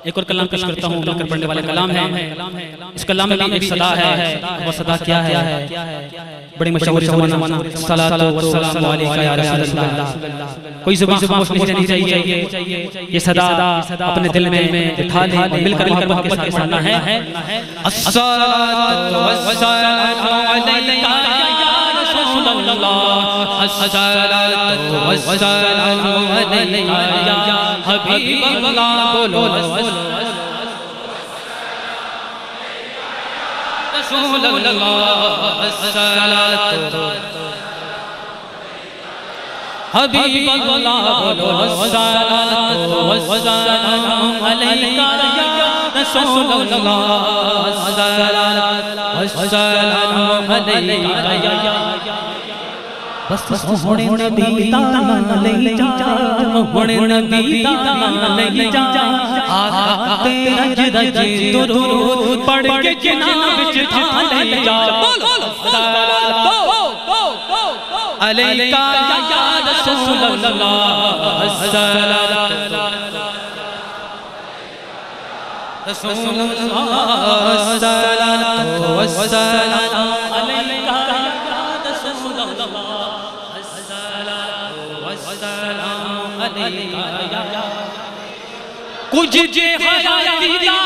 ایک اور کلام پیش کرتا ہوں، مل کر پڑھنے والا کلام ہے۔ اس کلام میں بھی ایک صدا ہے، وہ صدا کیا ہے؟ بڑی مشہور زمانہ، صلاۃ و سلام علیکہ یا رسول اللہ۔ کوئی زبان خاموش نہیں چاہیے، یہ صدا اپنے دل میں اٹھا لیں اور مل کر محبت کے ساتھ پڑھنا ہے۔ الصلاۃ و سلام علیکہ یا رسول اللہ، الصلاۃ و سلام علیکہ یا حبیب اللہ، بولو رسول اللہ، الصلاۃ حبیب اللہ، بولو الصلاۃ والسلام علیکہ یا رسول اللہ، الصلاۃ والسلام علیکہ یا بس سونے نبی دا لے جا، سونے نبی دا لے جا، آقا تیرا رج درود پڑھ کے جناب وچ ٹھا لے جا، علیکہ یا رسول اللہ، الصلاۃ رسول اللہ، الصلاۃ والسلام علیکہ یا رسول اللہ، الصلاۃ والسلام علیکہ یا کچھ جے حیاتی دا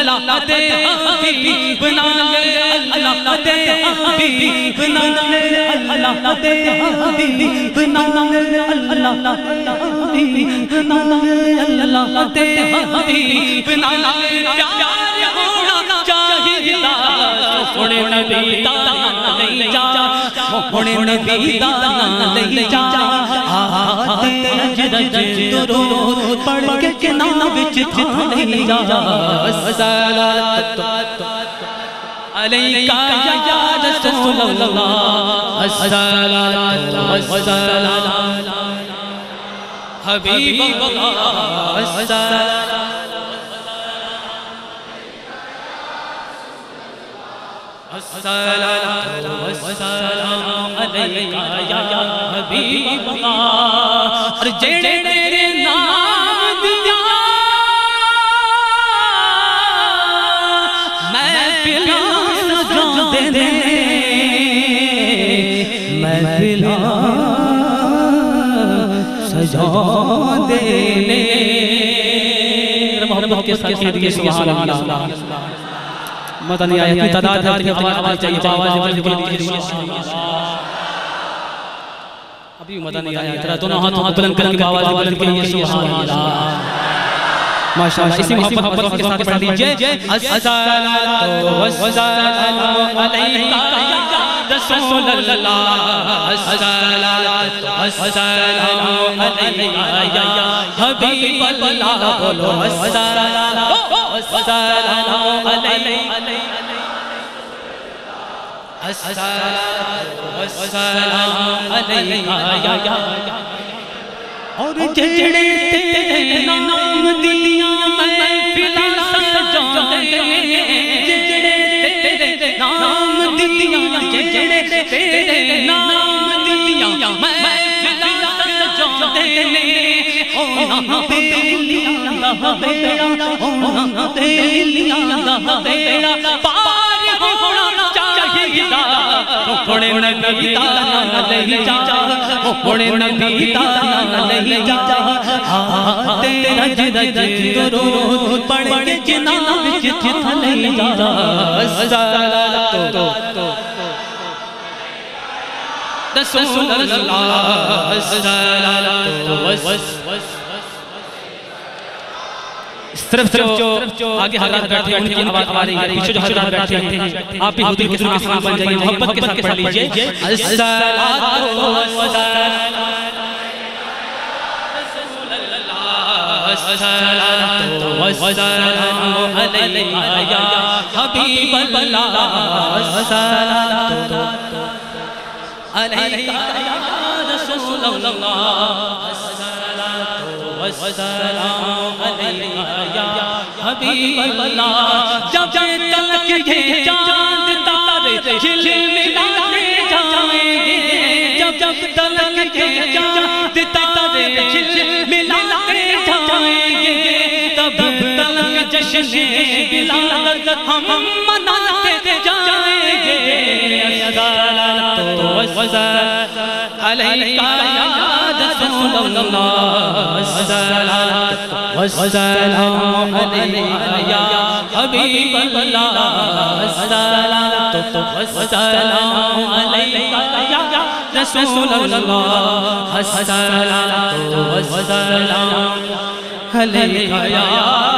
اللہ دے حبیب نالے، اللہ دے حبیب نالے، اللہ دے حبیب نالے، اللہ حبیب نالے، اللہ دے حبیب نالے، پیار ہونا چاہیے، سونے نبی دا لے جا، سونے نبی دا لے جا، تیرا رج درود پڑھ کے جناب وچ ٹھا لے جا، الصلاۃ علیکہ یا رسول اللہ، الصلاۃ والسلام حبیب اللہ، الصلاۃ والسلام علیکہ یا حبیب اللہ، اور جڑے تیرے نام دیا محفلاں سجا دے، محفلاں سجا دے، محبت کے ساتھ کہیے سبحان اللہ۔ مدنی آیت کی تعداد ہے، آواز چاہیے، آواز ابھی مدنی آیت ہے، دونوں ہاتھ بلند کریں گے، آواز بلند کیجئے سبحان اللہ، ماشاءاللہ۔ اسی محبت کے ساتھ پڑھ لیجئے، الصلاۃ والسلام علیکہ یا رسول اللہ، الصلاۃ والسلام علیکہ یا حبیب اللہ، بولو الصلاۃ والسلام علیکہ، الصلاۃ والسلام علیکہ یا اور جڑے تیرے نام دیاں محفلاں سجا دے، جڑے تیرے نام دیاں، جڑے تیرے نام دیاں محفلاں سجا دے، اونا بیلیاں دا بیڑا، اونا بیلیاں دا بیڑا پار ہونا چاہیے، سونے نبی دا لے جا، سونے نبی دا لے جا، تیرا رج درود پڑھ کے جناب وچ ٹھا لے جا، الصلاۃ رسول اللہ، الصلاۃ صرف جو آگے حضرات بیٹھے ہیں ان کی آواز آ رہی ہے، پیچھے جو حضرات بیٹھے ہیں آپ بھی حضور کے ساتھ بن جائیے، محبت کے ساتھ پڑھ لیجئے، الصلاۃ والسلام الصلاۃ والسلام علیکہ یا حبیب اللہ، الصلاۃ علیکہ یا رسول اللہ، الصلاۃ والسلام علیکہ یا حبیب اللہ جب تلک یہ چاند تارے جھلملاتے جائیں گے جب تلک یہ چاند تارے جھلملاتے جائیں گے تب تلک جشن ولادت ہم مناتے جائیں گے الصلاۃ والسلام علیکہ یا رسول اللہ الصلاۃ والسلام علیکہ یا حبیب اللہ الصلاۃ والسلام علیکہ یا رسول اللہ الصلاۃ والسلام علیکہ یا